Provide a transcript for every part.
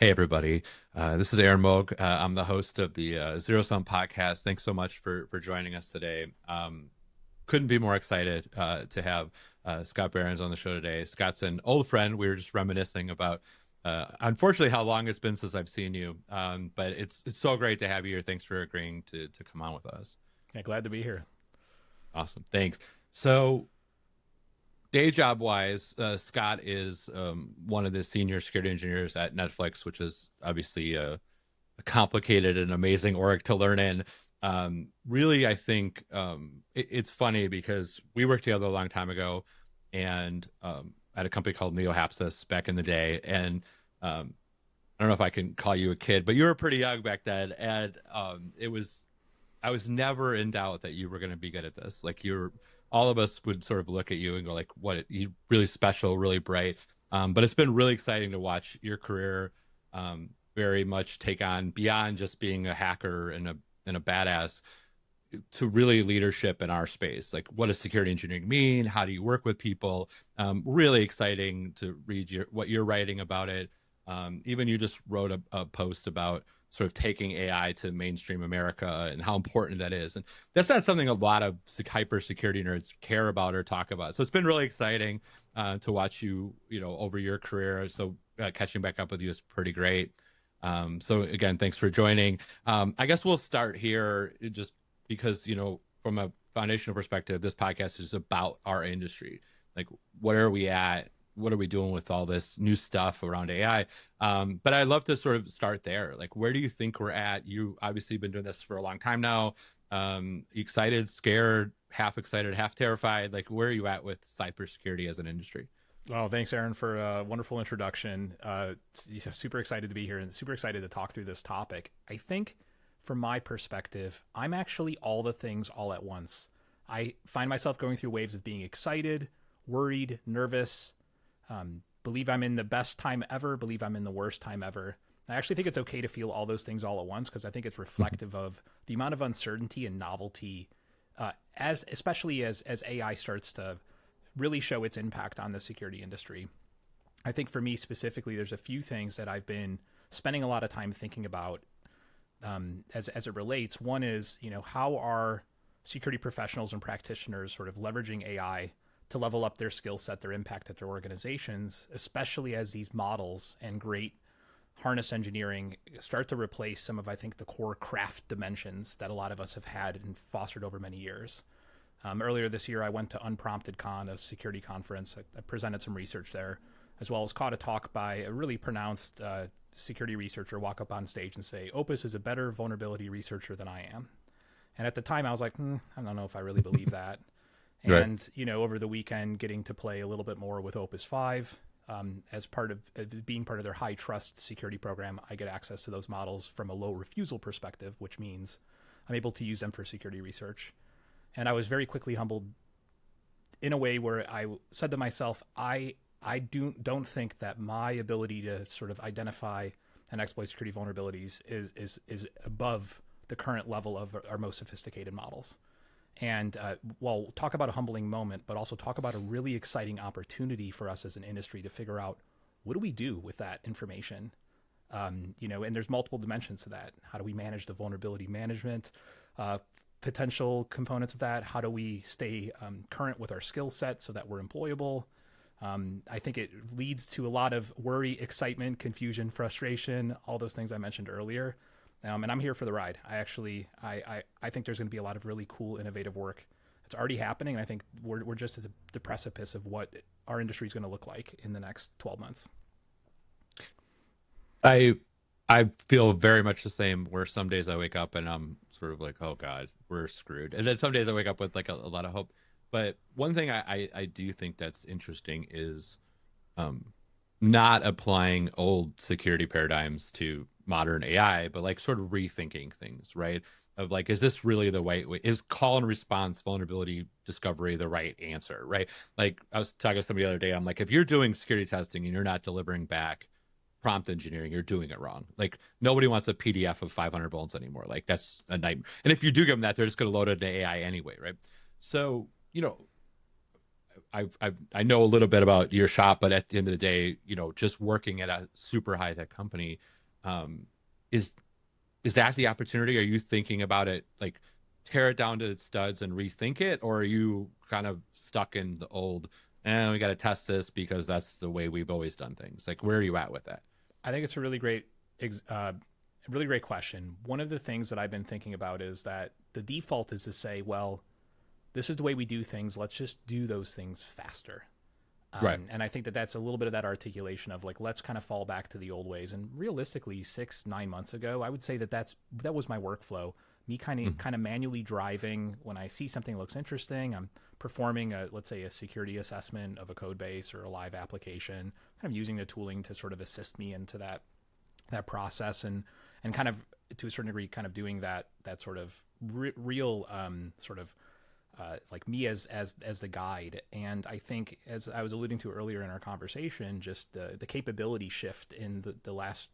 Hey, everybody. This is Aaron Moog. I'm the host of the Zero Sum podcast. Thanks so much for joining us today. Couldn't be more excited to have Scott Behrens on the show today. Scott's an old friend. We were just reminiscing about, unfortunately, how long it's been since I've seen you. But it's so great to have you here. Thanks for agreeing to come on with us. Yeah, glad to be here. Awesome. Thanks. So, day job wise, Scott is one of the senior security engineers at Netflix, which is obviously a complicated and amazing org to learn in. Really, I think it's funny because we worked together a long time ago, and at a company called NeoHapsis back in the day. And I don't know if I can call you a kid, but you were pretty young back then, and I was never in doubt that you were going to be good at this. Like all of us would sort of look at you and go like, "What? You really special, really bright." But it's been really exciting to watch your career very much take on beyond just being a hacker and a badass to really leadership in our space. Like, what does security engineering mean? How do you work with people? Really exciting to read what you're writing about it. Even you just wrote a post about sort of taking AI to mainstream America and how important that is. And that's not something a lot of hyper security nerds care about or talk about. So it's been really exciting to watch you, over your career. So catching back up with you is pretty great. So again, thanks for joining. I guess we'll start here just because, from a foundational perspective, this podcast is about our industry. Like, what are we at? What are we doing with all this new stuff around AI? But I'd love to sort of start there. Like, where do you think we're at? You obviously been doing this for a long time now. Excited, scared, half excited, half terrified. Like, where are you at with cybersecurity as an industry? Well, thanks, Aaron, for a wonderful introduction. Super excited to be here and super excited to talk through this topic. I think, from my perspective, I'm actually all the things all at once. I find myself going through waves of being excited, worried, nervous, believe I'm in the best time ever, believe I'm in the worst time ever. I actually think it's okay to feel all those things all at once because I think it's reflective of the amount of uncertainty and novelty, especially as AI starts to really show its impact on the security industry. I think for me specifically, there's a few things that I've been spending a lot of time thinking about as it relates. One is, how are security professionals and practitioners sort of leveraging AI to level up their skill set, their impact at their organizations, especially as these models and great harness engineering start to replace some of, I think, the core craft dimensions that a lot of us have had and fostered over many years. Earlier this year, I went to Unprompted Con, a security conference. I presented some research there, as well as caught a talk by a really pronounced security researcher walk up on stage and say, Opus is a better vulnerability researcher than I am. And at the time, I was like, I don't know if I really believe that. Right. And, over the weekend, getting to play a little bit more with Opus 5 as part of being part of their high trust security program, I get access to those models from a low refusal perspective, which means I'm able to use them for security research. And I was very quickly humbled in a way where I said to myself, I don't think that my ability to sort of identify and exploit security vulnerabilities is above the current level of our most sophisticated models. And talk about a humbling moment, but also talk about a really exciting opportunity for us as an industry to figure out what do we do with that information. And there's multiple dimensions to that. How do we manage the vulnerability management, potential components of that? How do we stay current with our skill set so that we're employable? I think it leads to a lot of worry, excitement, confusion, frustration, all those things I mentioned earlier. And I'm here for the ride. I think there's going to be a lot of really cool, innovative work. It's already happening. And I think we're just at the precipice of what our industry is going to look like in the next 12 months. I feel very much the same, where some days I wake up and I'm sort of like, oh God, we're screwed. And then some days I wake up with like a lot of hope. But one thing I do think that's interesting is not applying old security paradigms to modern AI, but like sort of rethinking things, right? Of like, is this really the right way? Is call and response vulnerability discovery the right answer, right? Like, I was talking to somebody the other day, I'm like, if you're doing security testing and you're not delivering back prompt engineering, you're doing it wrong. Like, nobody wants a PDF of 500 volts anymore. Like, that's a nightmare. And if you do give them that, they're just going to load it into AI anyway, right? So, I know a little bit about your shop, but at the end of the day, just working at a super high tech company, um, is is that the opportunity? Are you thinking about it like tear it down to its studs and rethink it, or are you kind of stuck in the old? And we got to test this because that's the way we've always done things. Like, where are you at with that? I think it's a really great question. One of the things that I've been thinking about is that the default is to say, well, this is the way we do things. Let's just do those things faster. Right. And I think that that's a little bit of that articulation of like, let's kind of fall back to the old ways. And realistically, 6, 9 months ago, I would say that that was my workflow. Me kind of manually driving when I see something that looks interesting. I'm performing let's say a security assessment of a code base or a live application, kind of using the tooling to sort of assist me into that process and kind of to a certain degree, kind of doing that sort of real sort of like me as the guide. And I think, as I was alluding to earlier in our conversation, just the capability shift in the last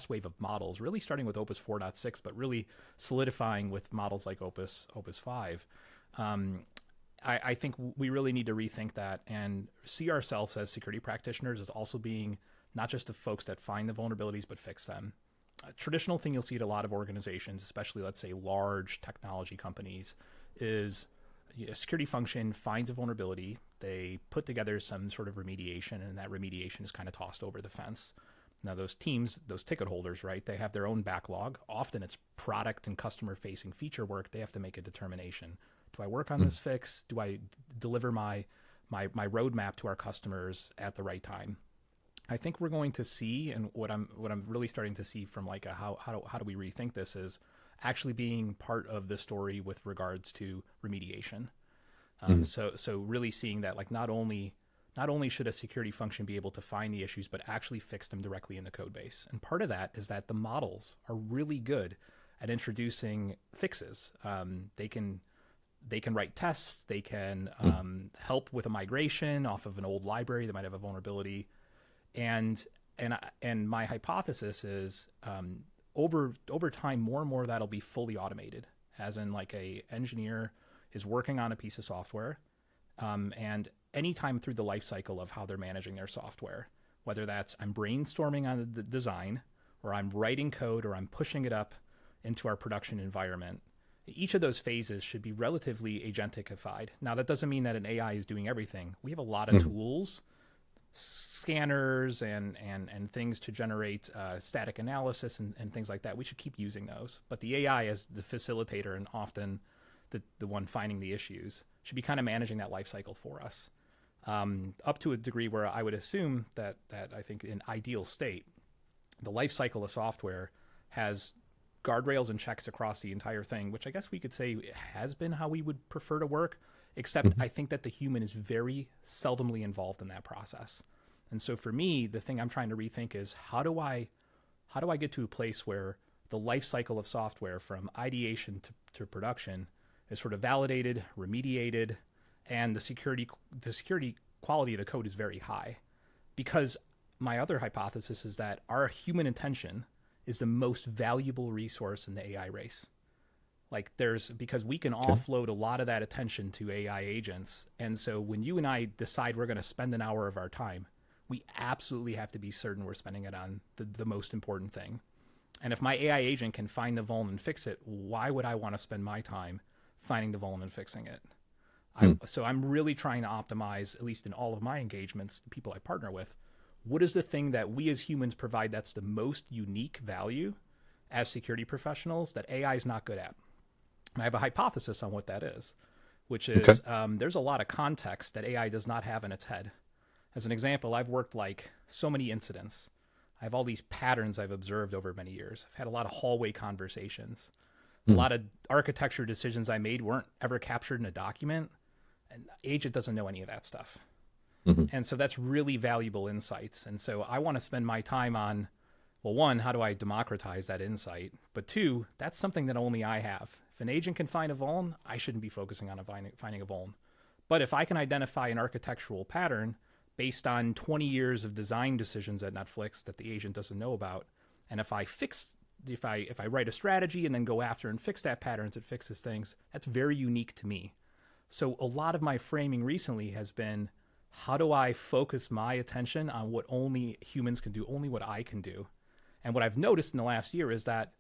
wave of models, really starting with Opus 4.6, but really solidifying with models like Opus 5. I think we really need to rethink that and see ourselves as security practitioners as also being not just the folks that find the vulnerabilities but fix them. A traditional thing you'll see at a lot of organizations, especially let's say large technology companies, is a security function finds a vulnerability, they put together some sort of remediation, and that remediation is kind of tossed over the fence. Now those teams, those ticket holders, right, they have their own backlog. Often it's product and customer facing feature work. They have to make a determination. Do I work on this fix? Do I deliver my roadmap to our customers at the right time? I think we're going to see, and what I'm really starting to see from like how do we rethink this is actually being part of the story with regards to remediation. So really seeing that like not only should a security function be able to find the issues, but actually fix them directly in the code base. And part of that is that the models are really good at introducing fixes. They can write tests. They can help with a migration off of an old library that might have a vulnerability. And my hypothesis is over time, more and more that'll be fully automated, as in like a engineer is working on a piece of software, and anytime through the life cycle of how they're managing their software, whether that's I'm brainstorming on the design, or I'm writing code, or I'm pushing it up into our production environment, each of those phases should be relatively agentified. Now, that doesn't mean that an AI is doing everything. We have a lot of tools, scanners and things to generate static analysis and things like that. We should keep using those. But the AI as the facilitator and often the one finding the issues should be kind of managing that life cycle for us, up to a degree where I would assume that I think in ideal state, the life cycle of software has guardrails and checks across the entire thing, which I guess we could say has been how we would prefer to work, except I think that the human is very seldomly involved in that process. And so for me, the thing I'm trying to rethink is how do I get to a place where the life cycle of software from ideation to production is sort of validated, remediated, and the security quality of the code is very high. Because my other hypothesis is that our human intention is the most valuable resource in the AI race. Like because we can offload a lot of that attention to AI agents. And so when you and I decide we're going to spend an hour of our time, we absolutely have to be certain we're spending it on the most important thing. And if my AI agent can find the vuln and fix it, why would I want to spend my time finding the vuln and fixing it? So I'm really trying to optimize, at least in all of my engagements, the people I partner with, what is the thing that we as humans provide that's the most unique value as security professionals that AI is not good at? And I have a hypothesis on what that is, which is there's a lot of context that AI does not have in its head. As an example, I've worked like so many incidents. I have all these patterns I've observed over many years. I've had a lot of hallway conversations. A lot of architecture decisions I made weren't ever captured in a document. And the agent doesn't know any of that stuff. And so that's really valuable insights. And so I want to spend my time on, well, one, how do I democratize that insight? But two, that's something that only I have. If an agent can find a vuln, I shouldn't be focusing on finding a vuln. But if I can identify an architectural pattern based on 20 years of design decisions at Netflix that the agent doesn't know about, and if I write a strategy and then go after and fix that pattern as it fixes things, that's very unique to me. So a lot of my framing recently has been, how do I focus my attention on what only humans can do, only what I can do? And what I've noticed in the last year is that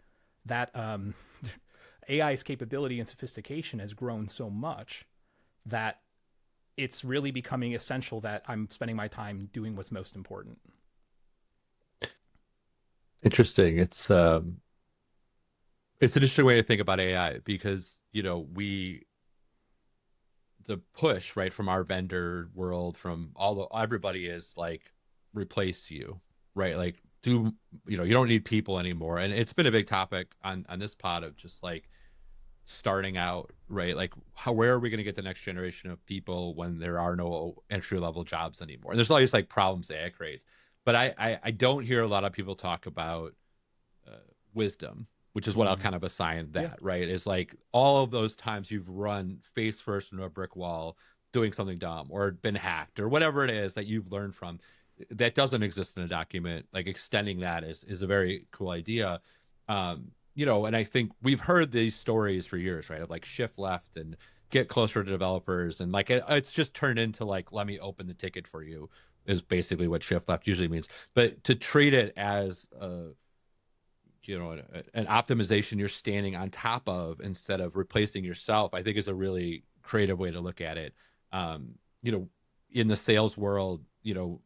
AI's capability and sophistication has grown so much that it's really becoming essential that I'm spending my time doing what's most important. Interesting. It's an interesting way to think about AI because, the push, right, from our vendor world, from everybody is like replace you, right? Like you don't need people anymore. And it's been a big topic on this pod of just like starting out, right? Like where are we going to get the next generation of people when there are no entry level jobs anymore? And there's all these like problems AI creates. But I don't hear a lot of people talk about uh, wisdom, which is what I'll Mm, kind of assign yeah. that, right? Is like all of those times you've run face first into a brick wall doing something dumb or been hacked or whatever it is that you've learned from that doesn't exist in a document. Like extending that is a very cool idea. And I think we've heard these stories for years, right? Of like shift left and get closer to developers. And like it's just turned into like, let me open the ticket for you is basically what shift left usually means. But to treat it as an optimization you're standing on top of instead of replacing yourself, I think is a really creative way to look at it. um you know in the sales world,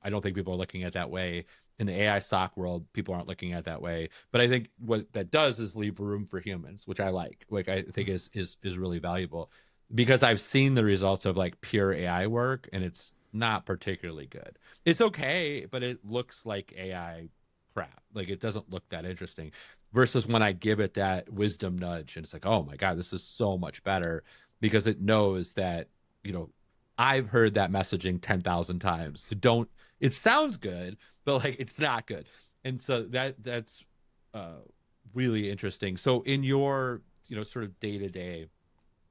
I don't think people are looking at it that way. In the AI SOC world, people aren't looking at it that way. But I think what that does is leave room for humans, which I like I think is really valuable, because I've seen the results of like pure AI work, and it's not particularly good. It's okay, but it looks like AI crap. Like it doesn't look that interesting. Versus when I give it that wisdom nudge, and it's like, oh my god, this is so much better, because it knows that you know I've heard that messaging 10,000 times. So don't. It sounds good, but like it's not good. And so that's uh, really interesting. So in your sort of day to day,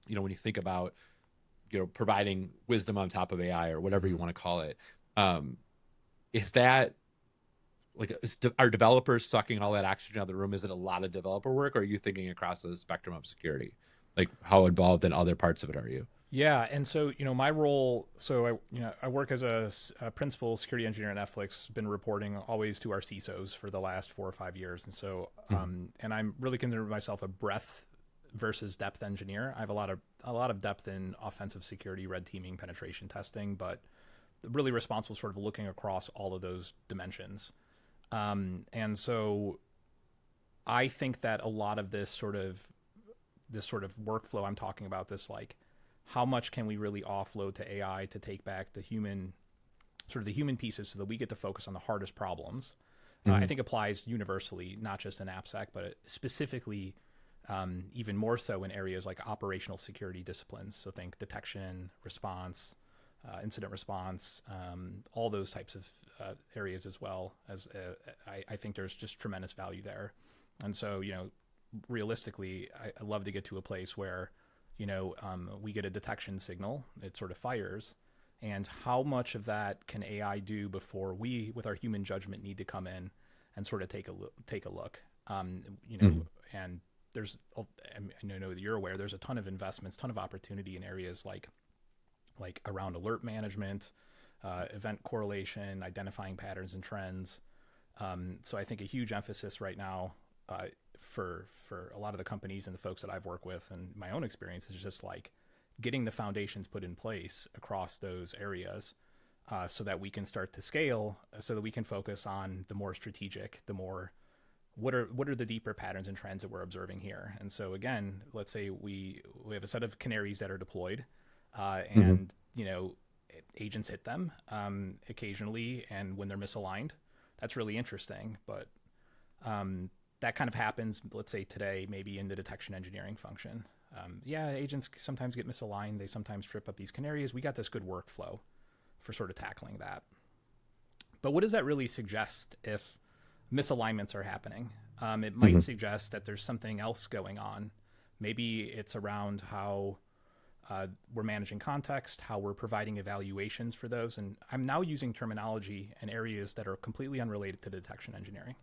when you think about providing wisdom on top of AI or whatever you Mm-hmm. want to call it, um, is that like are developers sucking all that oxygen out of the room? Is it a lot of developer work, or are you thinking across the spectrum of security? Like how involved in other parts of it are you? Yeah, and so my role. So I work as a principal security engineer at Netflix. Been reporting always to our CISOs for the last 4 or 5 years, and so Mhm. and I'm really consider myself a breadth versus depth engineer. I have a lot of depth in offensive security, red teaming, penetration testing, but really responsible sort of looking across all of those dimensions. And so I think that a lot of this sort of workflow I'm talking about, this like how much can we really offload to AI to take back the human sort of the human pieces so that we get to focus on the hardest problems. I Mhm. think applies universally, not just in AppSec, but specifically even more so in areas like operational security disciplines. So think detection, response, incident response, all those types of areas as well. As I think there's just tremendous value there. And so realistically, I love to get to a place where we get a detection signal, it sort of fires, and how much of that can AI do before we, with our human judgment, need to come in and sort of take a look. You know, Mhm. and there's, I know that you're aware, there's a ton of investments, ton of opportunity in areas like around alert management, event correlation, identifying patterns and trends. So I think a huge emphasis right now for a lot of the companies and the folks that I've worked with and my own experience is just like getting the foundations put in place across those areas, so that we can start to scale, so that we can focus on the more strategic, the more what are the deeper patterns and trends that we're observing here. And so again, let's say we have a set of canaries that are deployed, Mhm. and agents hit them occasionally, and when they're misaligned, that's really interesting. But that kind of happens, let's say today, maybe in the detection engineering function. Yeah, agents sometimes get misaligned. They sometimes trip up these canaries. We got this good workflow for sort of tackling that. But what does that really suggest if misalignments are happening? It might Mhm. suggest that there's something else going on. Maybe it's around how we're managing context, how we're providing evaluations for those. And I'm now using terminology in areas that are completely unrelated to detection engineering,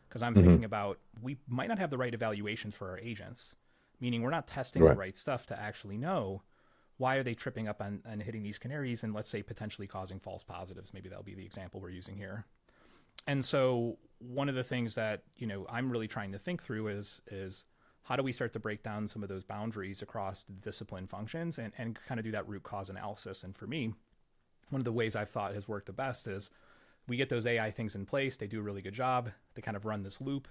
because I'm Mhm. thinking about we might not have the right evaluations for our agents, meaning we're not testing the Right. right stuff to actually know why are they tripping up on hitting these canaries and, let's say, potentially causing false positives? Maybe that'll be the example we're using here. And so one of the things that, I'm really trying to think through is how do we start to break down some of those boundaries across the discipline functions and kind of do that root cause analysis. And for me, one of the ways I've thought has worked the best is we get those AI things in place. They do a really good job. They kind of run this loop.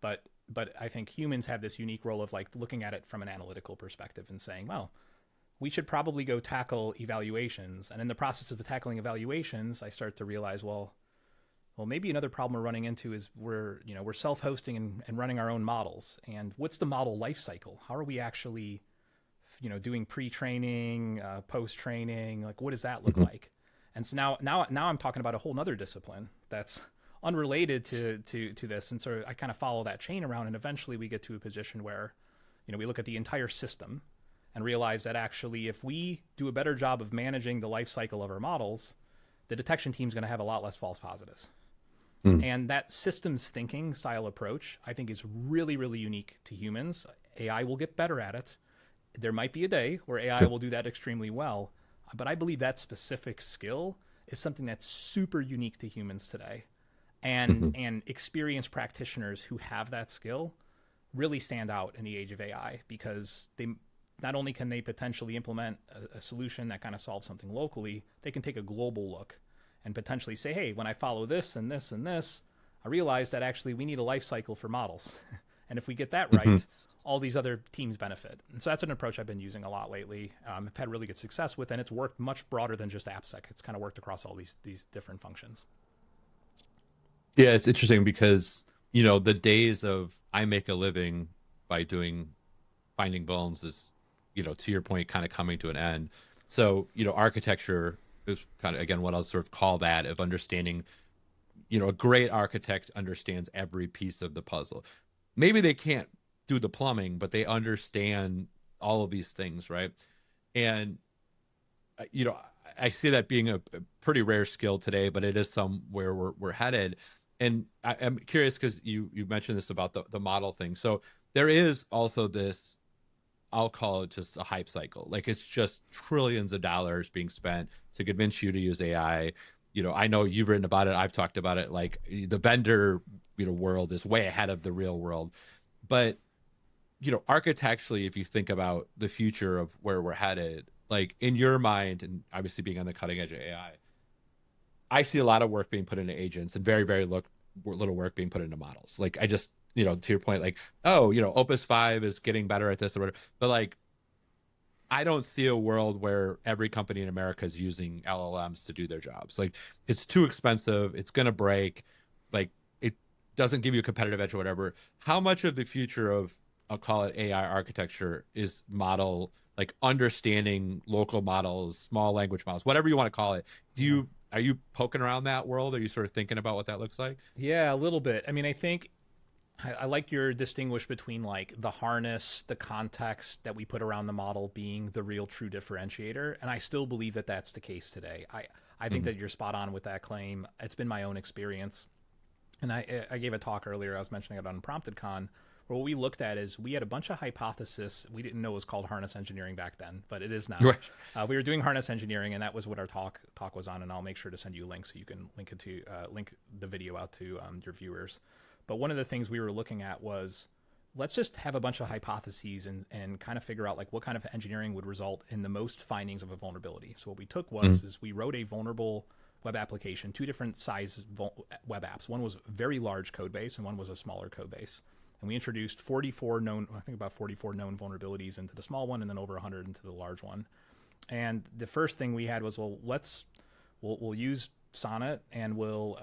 But I think humans have this unique role of like looking at it from an analytical perspective and saying, well, we should probably go tackle evaluations. And in the process of tackling evaluations, I start to realize, well, maybe another problem we're running into is we're self-hosting and running our own models. And what's the model life cycle? How are we actually, doing pre-training, post-training? Like, what does that look like? And so now I'm talking about a whole nother discipline that's unrelated to this. And so I kind of follow that chain around, and eventually we get to a position where, we look at the entire system and realize that actually if we do a better job of managing the life cycle of our models, the detection team is going to have a lot less false positives. And that systems thinking style approach, I think, is really, really unique to humans. AI will get better at it. There might be a day where AI will do that extremely well. But I believe that specific skill is something that's super unique to humans today. And experienced practitioners who have that skill really stand out in the age of AI, because they not only can they potentially implement a solution that kind of solves something locally, they can take a global look and potentially say, hey, when I follow this and this and this, I realize that actually we need a life cycle for models. And if we get that right, all these other teams benefit. And so that's an approach I've been using a lot lately. I've had really good success with, and it's worked much broader than just AppSec. It's kind of worked across all these different functions. Yeah, it's interesting because, the days of I make a living by finding bones is, to your point, kind of coming to an end. So, architecture is kind of, again, what I'll sort of call that, of understanding, a great architect understands every piece of the puzzle. Maybe they can't do the plumbing, but they understand all of these things, right? And, I see that being a pretty rare skill today, but it is somewhere we're headed. And I'm curious because you mentioned this about the model thing. So there is also this, I'll call it just a hype cycle. Like, it's just trillions of dollars being spent to convince you to use AI. I know you've written about it. I've talked about it. Like, the vendor, world is way ahead of the real world. But, architecturally, if you think about the future of where we're headed, like in your mind, and obviously being on the cutting edge of AI, I see a lot of work being put into agents and very, very little work being put into models. Like, I just, to your point, like, oh, Opus 5 is getting better at this or whatever. But like, I don't see a world where every company in America is using LLMs to do their jobs. Like, it's too expensive. It's going to break. Like, it doesn't give you a competitive edge or whatever. How much of the future of, I'll call it AI architecture, is model, like understanding local models, small language models, whatever you want to call it? Are you poking around that world? Are you sort of thinking about what that looks like? Yeah, a little bit. I mean, I think I like your distinguish between like the harness, the context that we put around the model being the real true differentiator. And I still believe that that's the case today. I think that you're spot on with that claim. It's been my own experience. And I gave a talk earlier. I was mentioning it on PromptedCon, where what we looked at is we had a bunch of hypotheses. We didn't know it was called harness engineering back then, but it is now. Right. We were doing harness engineering, and that was what our talk was on. And I'll make sure to send you a link so you can link the video out to your viewers. But one of the things we were looking at was, let's just have a bunch of hypotheses and kind of figure out like what kind of engineering would result in the most findings of a vulnerability. So what we took was is we wrote a vulnerable web application, two different size web apps. One was a very large code base and one was a smaller code base. And we introduced 44 known vulnerabilities into the small one, and then over 100 into the large one. And the first thing we had was, well, we'll use Sonnet, and we'll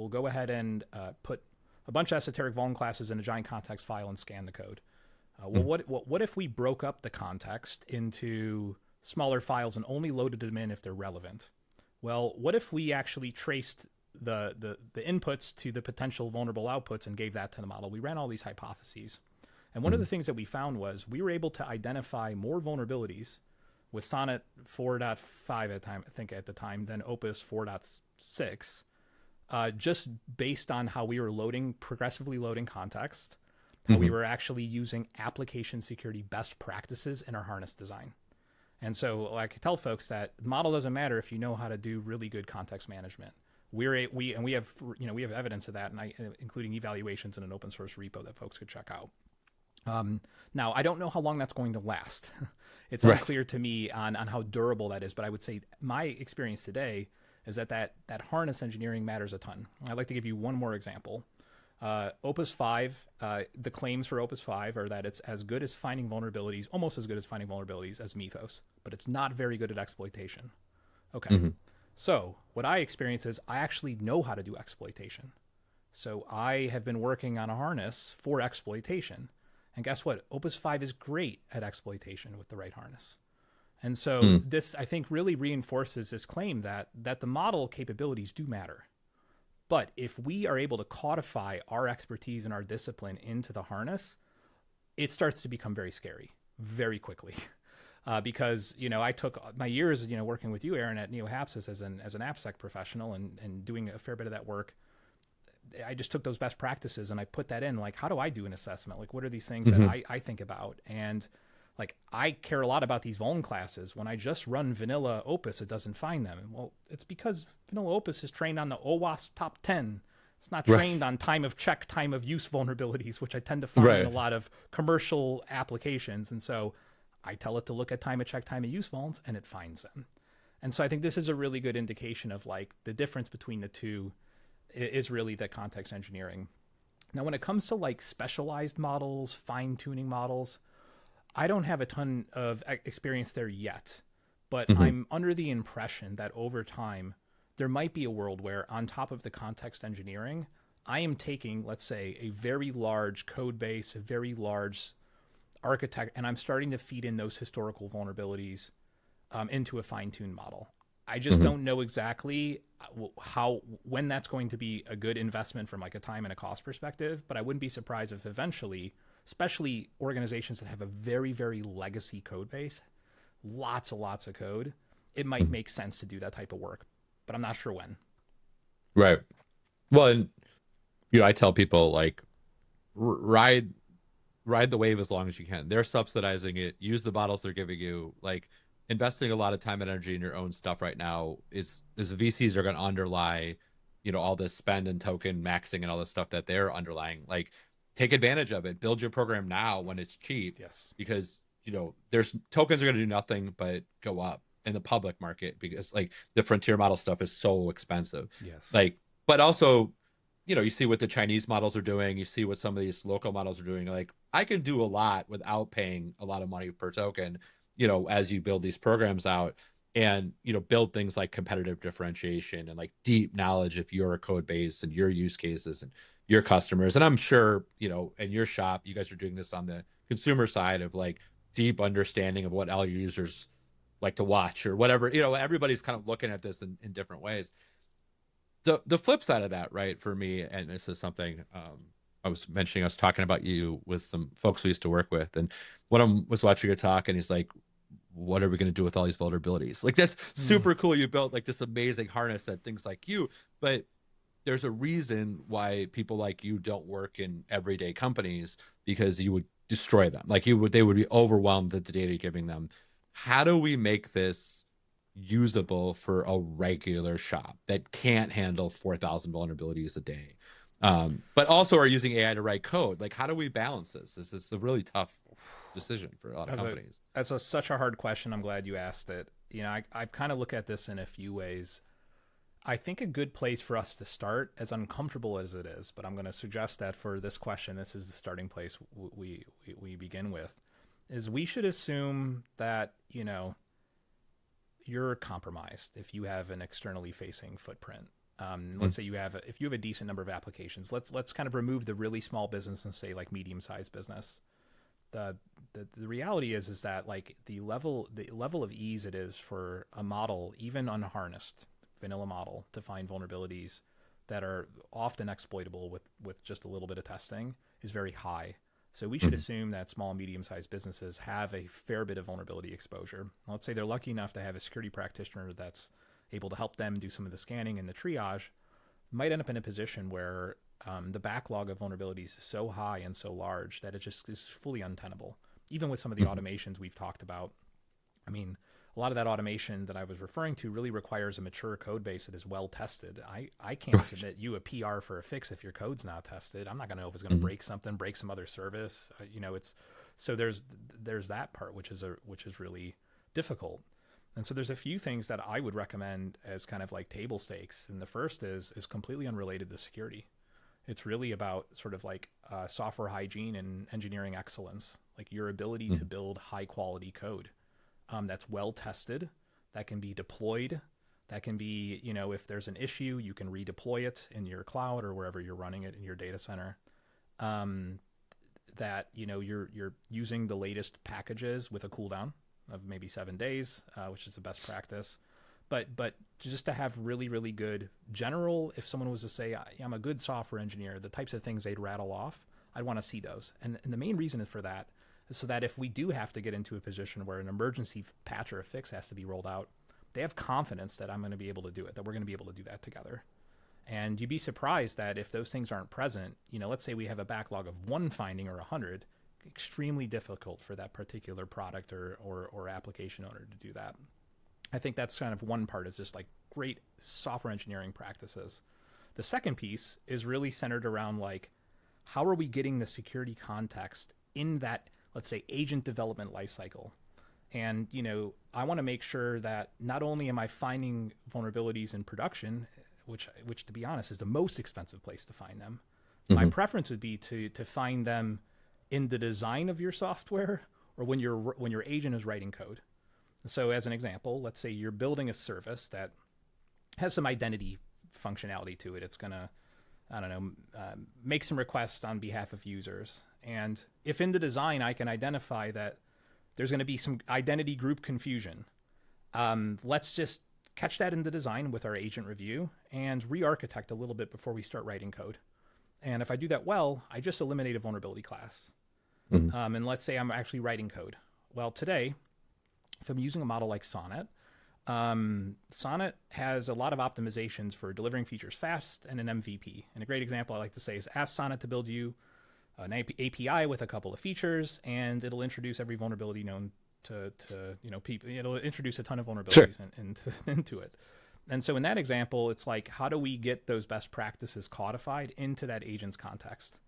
go ahead and put a bunch of esoteric vuln classes in a giant context file and scan the code. What if we broke up the context into smaller files and only loaded them in if they're relevant? Well, what if we actually traced the inputs to the potential vulnerable outputs and gave that to the model? We ran all these hypotheses. And one of the things that we found was we were able to identify more vulnerabilities with Sonnet 4.5 at the time than Opus 4.6, just based on how we were progressively loading context, how we were actually using application security best practices in our harness design. And so, like, I tell folks that model doesn't matter if you know how to do really good context management. We have we have evidence of that, and including evaluations in an open source repo that folks could check out. Now, I don't know how long that's going to last. It's Right. unclear to me on how durable that is, but I would say my experience today is that harness engineering matters a ton. I'd like to give you one more example. Opus 5, the claims for Opus 5 are that it's as good as finding vulnerabilities, almost as good as finding vulnerabilities as Mythos, but it's not very good at exploitation. Okay. Mm-hmm. So what I experience is I actually know how to do exploitation. So I have been working on a harness for exploitation. And guess what? Opus 5 is great at exploitation with the right harness. And so Mm. this, I think, really reinforces this claim that the model capabilities do matter. But if we are able to codify our expertise and our discipline into the harness, it starts to become very scary very quickly. Because I took my years working with you, Aaron, at NeoHapsis as an AppSec professional and doing a fair bit of that work. I just took those best practices and I put that in. Like, how do I do an assessment? Like, what are these things Mm-hmm. that I think about? And like, I care a lot about these vuln classes. When I just run vanilla Opus, it doesn't find them. Well, it's because vanilla Opus is trained on the OWASP top 10. It's not Right. trained on time of check, time of use vulnerabilities, which I tend to find in Right. a lot of commercial applications. And so I tell it to look at time of check, time of use vulns, and it finds them. And so I think this is a really good indication of like the difference between the two is really the context engineering. Now, when it comes to like specialized models, fine tuning models, I don't have a ton of experience there yet, but Mm-hmm. I'm under the impression that over time, there might be a world where on top of the context engineering, I am taking, let's say, a very large code base, a very large architect, and I'm starting to feed in those historical vulnerabilities into a fine-tuned model. I just Mm-hmm. don't know exactly when that's going to be a good investment from like a time and a cost perspective, but I wouldn't be surprised if eventually, especially organizations that have a very, very legacy code base, lots and lots of code, it might Mm-hmm. make sense to do that type of work, but I'm not sure when. Right. Well, and I tell people like ride the wave as long as you can. They're subsidizing it. Use the bottles they're giving you. Like investing a lot of time and energy in your own stuff right now is the VCs are going to underlie, all this spend and token maxing and all this stuff that they're underlying. Like take advantage of it. Build your program now when it's cheap Yes. because there's tokens are going to do nothing but go up in the public market because like the frontier model stuff is so expensive. Yes. Like, but also you see what the Chinese models are doing, you see what some of these local models are doing. Like, I can do a lot without paying a lot of money per token, as you build these programs out and, build things like competitive differentiation and like deep knowledge of your code base and your use cases and your customers. And I'm sure, in your shop, you guys are doing this on the consumer side of like deep understanding of what all your users like to watch or whatever. Everybody's kind of looking at this in different ways. The flip side of that, right, for me, and this is something I was mentioning, I was talking about you with some folks we used to work with, and one of them was watching a talk, and he's like, "What are we going to do with all these vulnerabilities?" Like, that's Mm. super cool. You built like this amazing harness that things like you, but there's a reason why people like you don't work in everyday companies because you would destroy them. Like they would be overwhelmed with the data you're giving them. How do we make this usable for a regular shop that can't handle 4,000 vulnerabilities a day, but also are using AI to write code? Like, how do we balance this? This is a really tough decision for a lot of companies. Such a hard question. I'm glad you asked it. I kind of look at this in a few ways. I think a good place for us to start, as uncomfortable as it is, but I'm going to suggest that for this question, this is the starting place we begin with, is we should assume that you're compromised if you have an externally facing footprint. Let's say if you have a decent number of applications. Let's kind of remove the really small business and say like medium sized business. The reality is that like the level of ease it is for a model, even unharnessed vanilla model, to find vulnerabilities that are often exploitable with just a little bit of testing is very high. So we should Mm-hmm. assume that small and medium-sized businesses have a fair bit of vulnerability exposure. Let's say they're lucky enough to have a security practitioner that's able to help them do some of the scanning and the triage. Might end up in a position where the backlog of vulnerabilities is so high and so large that it just is fully untenable. Even with some of the Mm-hmm. automations we've talked about, I mean, a lot of that automation that I was referring to really requires a mature code base that is well tested. I can't Right. submit you a PR for a fix if your code's not tested. I'm not going to know if it's going to Mhm. break something, break some other service. It's so there's that part which is really difficult. And so there's a few things that I would recommend as kind of like table stakes. And the first is completely unrelated to security. It's really about sort of like software hygiene and engineering excellence, like your ability to Mhm. build high quality code that's well tested, that can be deployed, that can be, if there's an issue, you can redeploy it in your cloud or wherever you're running it in your data center. Um, that you're using the latest packages with a cooldown of maybe 7 days, which is the best practice. But just to have really really good general, if someone was to say I'm a good software engineer, the types of things they'd rattle off, I'd want to see those. And the main reason for that is so that if we do have to get into a position where an emergency patch or a fix has to be rolled out, they have confidence that I'm going to be able to do it, that we're going to be able to do that together. And you'd be surprised that if those things aren't present, let's say we have a backlog of one finding or 100, extremely difficult for that particular product or application owner to do that. I think that's kind of one part, is just like great software engineering practices. The second piece is really centered around like, how are we getting the security context in that, let's say, agent development lifecycle? And, I want to make sure that not only am I finding vulnerabilities in production, which to be honest is the most expensive place to find them. My Mhm. preference would be to find them in the design of your software or when your agent is writing code. So as an example, let's say you're building a service that has some identity functionality to it. It's going to, I don't know, make some requests on behalf of users. And if in the design I can identify that there's going to be some identity group confusion, let's just catch that in the design with our agent review and re-architect a little bit before we start writing code. And if I do that well, I just eliminate a vulnerability class. Mhm. And let's say I'm actually writing code. Well, today, if I'm using a model like Sonnet, Sonnet has a lot of optimizations for delivering features fast and an MVP. And a great example I like to say is ask Sonnet to build you an API with a couple of features, and it'll introduce every vulnerability known to people. It'll introduce a ton of Sure. vulnerabilities into it. And so in that example, it's like, how do we get those best practices codified into that agent's context?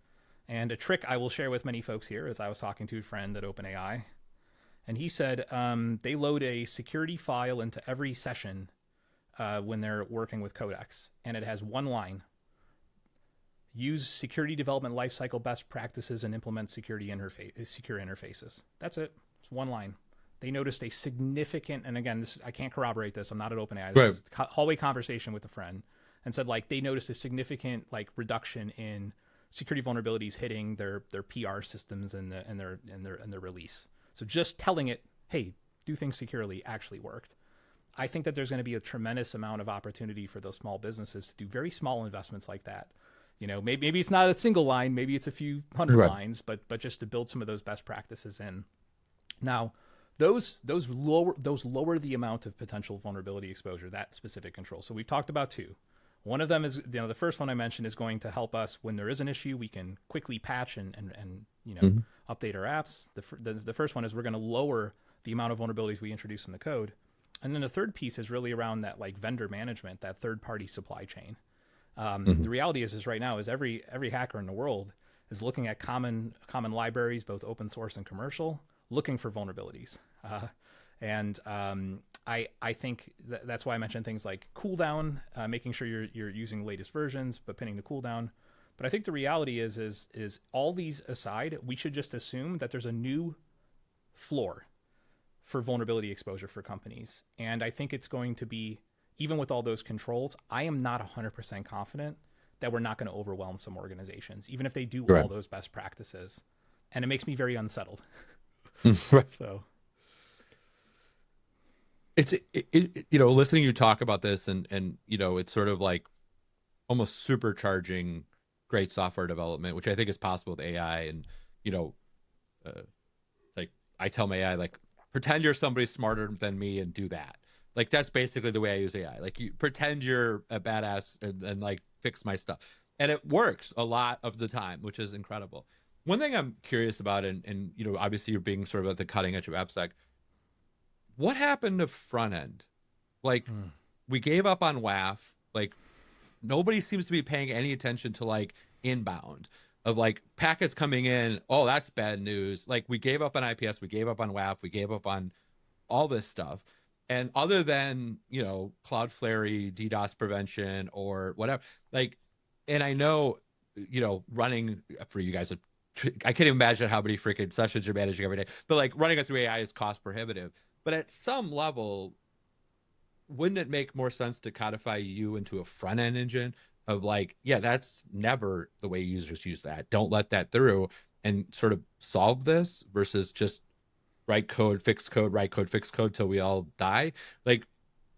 And a trick I will share with many folks here is I was talking to a friend at OpenAI, and he said they load a security file into every session when they're working with Codex, and it has one line: use security development lifecycle best practices and implement secure interfaces. That's it. It's one line. They noticed a significant, and again, I can't corroborate this. I'm not at OpenAI. This Right. is a hallway conversation with a friend, and said like they noticed a significant like reduction in security vulnerabilities hitting their PR systems and their release. So just telling it, hey, do things securely, actually worked. I think that there's going to be a tremendous amount of opportunity for those small businesses to do very small investments like that. Maybe it's not a single line, maybe it's a few hundred Right. lines, but just to build some of those best practices in. Now, those lower the amount of potential vulnerability exposure, that specific control. So we've talked about two. One of them is, the first one I mentioned is going to help us when there is an issue, we can quickly patch and Mhm. update our apps. The first one is we're going to lower the amount of vulnerabilities we introduce in the code. And then the third piece is really around that like vendor management, that third party supply chain. Mhm. The reality is right now is every hacker in the world is looking at common libraries, both open source and commercial, looking for vulnerabilities. And I think that's why I mentioned things like cooldown, making sure you're using the latest versions, but pinning the cooldown. But I think the reality is all these aside, we should just assume that there's a new floor for vulnerability exposure for companies. And I think it's going to be, even with all those controls, I am not 100% confident that we're not going to overwhelm some organizations, even if they do all Right. those best practices. And it makes me very unsettled. Right. So, Listening you talk about this and it's sort of like almost supercharging great software development, which I think is possible with AI. And you know, uh, like I tell my AI, like, pretend you're somebody smarter than me and do that. Like that's basically the way I use AI. Like you pretend you're a badass and like fix my stuff, and it works a lot of the time, which is incredible. One thing I'm curious about, and obviously you're being sort of at the cutting edge of AppSec. what happened to front end? Like, we gave up on WAF. Like, nobody seems to be paying any attention to like inbound of like packets coming in. Oh, that's bad news. Like, we gave up on IPS, we gave up on WAF, we gave up on all this stuff. And other than, Cloudflare, DDoS prevention or whatever, like, and I know, running for you guys, I can't even imagine how many freaking sessions you're managing every day, but like running it through AI is cost prohibitive. But at some level, wouldn't it make more sense to codify you into a front end engine of like, yeah, that's never the way users use that. Don't let that through, and sort of solve this versus just write code, fix code, write code, fix code till we all die. Like,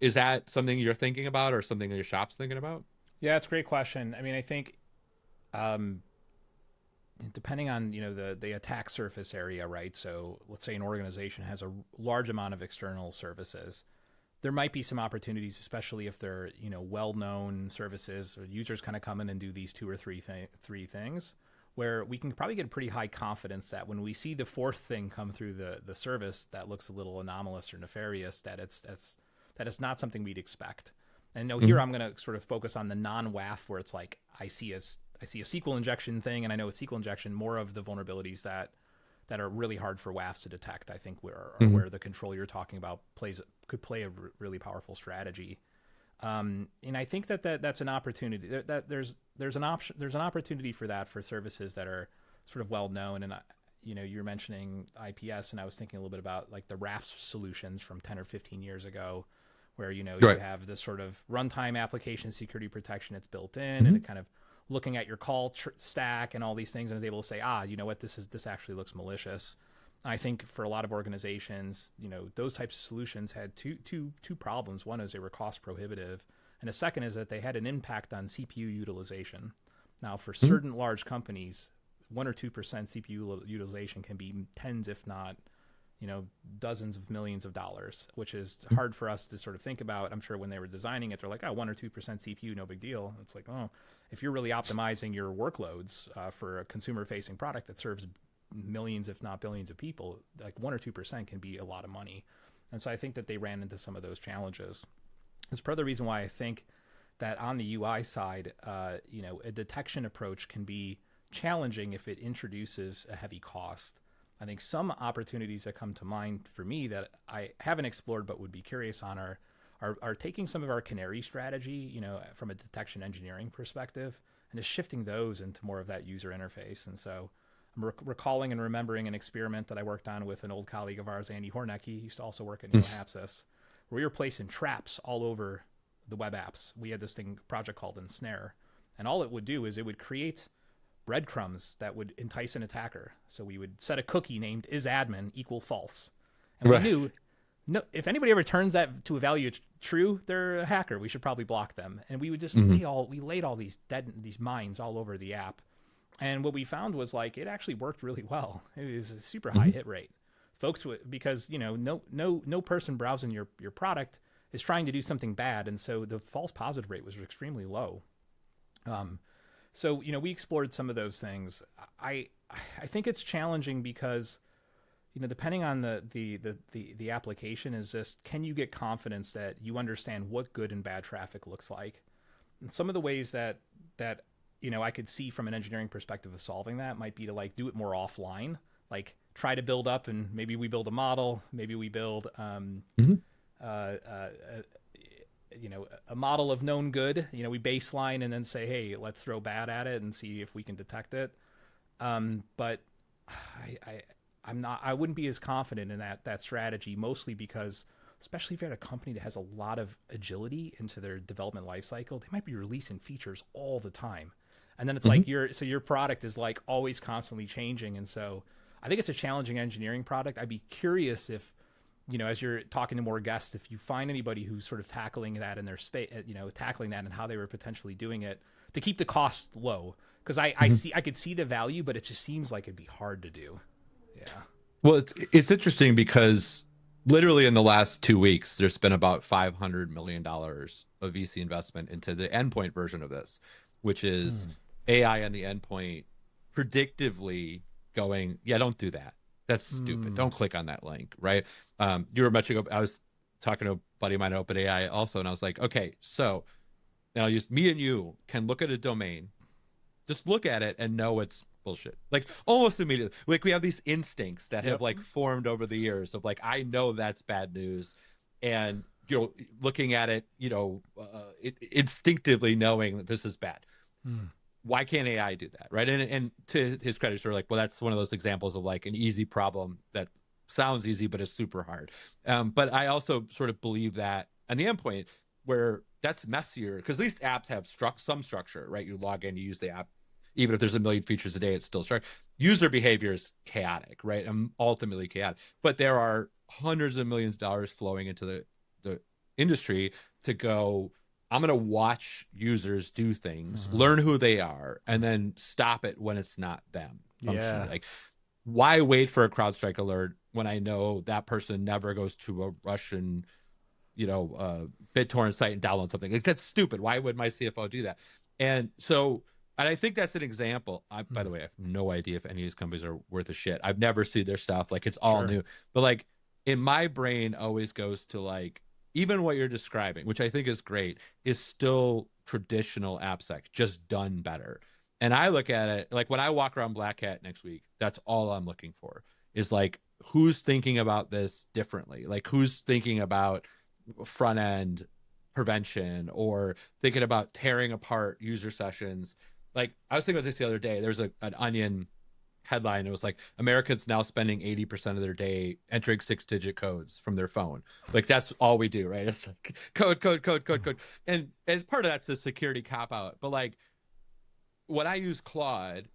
is that something you're thinking about or something your shop's thinking about? Yeah, it's a great question. I mean, I think um, depending on the attack surface area, right? So let's say an organization has a large amount of external services. There might be some opportunities, especially if they're well-known services, or users kind of come in and do these two or three things, where we can probably get pretty high confidence that when we see the fourth thing come through the service that looks a little anomalous or nefarious, that it's not something we'd expect. And here I'm going to sort of focus on the non-WAF, where it's like I see a SQL injection thing, and I know with SQL injection, more of the vulnerabilities that are really hard for WAFs to detect, I think, where the control you're talking about could play a really powerful strategy. And I think that's an opportunity. There's an opportunity for that for services that are sort of well known. And you're mentioning IPS, and I was thinking a little bit about like the RAFs solutions from 10 or 15 years ago, where you Right. have this sort of runtime application security protection that's built in, and it kind of looking at your call stack and all these things, and is able to say, you know what, this actually looks malicious. I think for a lot of organizations, those types of solutions had two problems. One is they were cost prohibitive, and the second is that they had an impact on CPU utilization. Now, for certain large companies, 1 or 2% CPU utilization can be tens, if not dozens of millions of dollars, which is hard for us to sort of think about. I'm sure when they were designing it, they're like, 1 or 2% CPU, no big deal. It's like, if you're really optimizing your workloads for a consumer-facing product that serves millions, if not billions of people, like 1 or 2% can be a lot of money. And so I think that they ran into some of those challenges. It's part of the reason why I think that on the UI side, a detection approach can be challenging if it introduces a heavy cost. I think some opportunities that come to mind for me that I haven't explored but would be curious on are taking some of our canary strategy, from a detection engineering perspective, and just shifting those into more of that user interface. And so I'm recalling and remembering an experiment that I worked on with an old colleague of ours, Andy Hornecke. He used to also work at NeoHapsis, where we were placing traps all over the web apps. We had this project called Ensnare, and all it would do is it would create breadcrumbs that would entice an attacker. So we would set a cookie named isadmin equal false, and we knew if anybody ever turns that to a value true, they're a hacker. We should probably block them. And we would just laid all these mines all over the app. And what we found was like it actually worked really well. It was a super high hit rate. Folks would, because no person browsing your product is trying to do something bad, and so the false positive rate was extremely low. So we explored some of those things. I think it's challenging because depending on the application, is just, can you get confidence that you understand what good and bad traffic looks like? And some of the ways that I could see from an engineering perspective of solving that might be to like do it more offline, like try to build up, and maybe we build a model, maybe we build a model of known good. We baseline and then say, hey, let's throw bad at it and see if we can detect it. But I wouldn't be as confident in that strategy, mostly because, especially if you're at a company that has a lot of agility into their development lifecycle, they might be releasing features all the time. And then it's like your product is like always constantly changing. And so I think it's a challenging engineering product. I'd be curious if, as you're talking to more guests, if you find anybody who's sort of tackling that in their space, tackling that and how they were potentially doing it to keep the cost low. Because I could see the value, but it just seems like it'd be hard to do. Yeah. Well, it's interesting because literally in the last 2 weeks, there's been about $500 million of VC investment into the endpoint version of this, which is AI on the endpoint predictively going, yeah, don't do that. That's stupid. Don't click on that link, right? You were mentioning, I was talking to a buddy of mine at OpenAI also, and I was like, okay, so now use me and you can look at a domain, just look at it and know it's bullshit. Like almost immediately. Like we have these instincts that have Yep. like formed over the years of like, I know that's bad news. And, looking at it, instinctively knowing that this is bad. Mm. Why can't AI do that? Right. And to his credit, sort of like, well, that's one of those examples of like an easy problem that sounds easy, but is super hard. But I also sort of believe that on the endpoint where that's messier, because these apps have some structure, right? You log in, you use the app, even if there's a million features a day, it's still structured. User behavior is chaotic, right? And ultimately chaotic. But there are hundreds of millions of dollars flowing into the industry to go, I'm going to watch users do things, learn who they are, and then stop it when it's not them functionally. Yeah. Like, why wait for a CrowdStrike alert when I know that person never goes to a Russian, BitTorrent site and download something? Like, that's stupid. Why would my CFO do that? And so, and I think that's an example. By the way, I have no idea if any of these companies are worth a shit. I've never seen their stuff. Like, it's all new. But like, in my brain always goes to like, even what you're describing, which I think is great, is still traditional AppSec, just done better. And I look at it like when I walk around Black Hat next week, that's all I'm looking for is like, who's thinking about this differently? Like, who's thinking about front end prevention or thinking about tearing apart user sessions? Like, I was thinking about this the other day. There's an Onion headline. It was like, Americans now spending 80% of their day entering 6-digit codes from their phone. Like, that's all we do, right? It's like code. And part of that's the security cop out. But like, when I use Claude,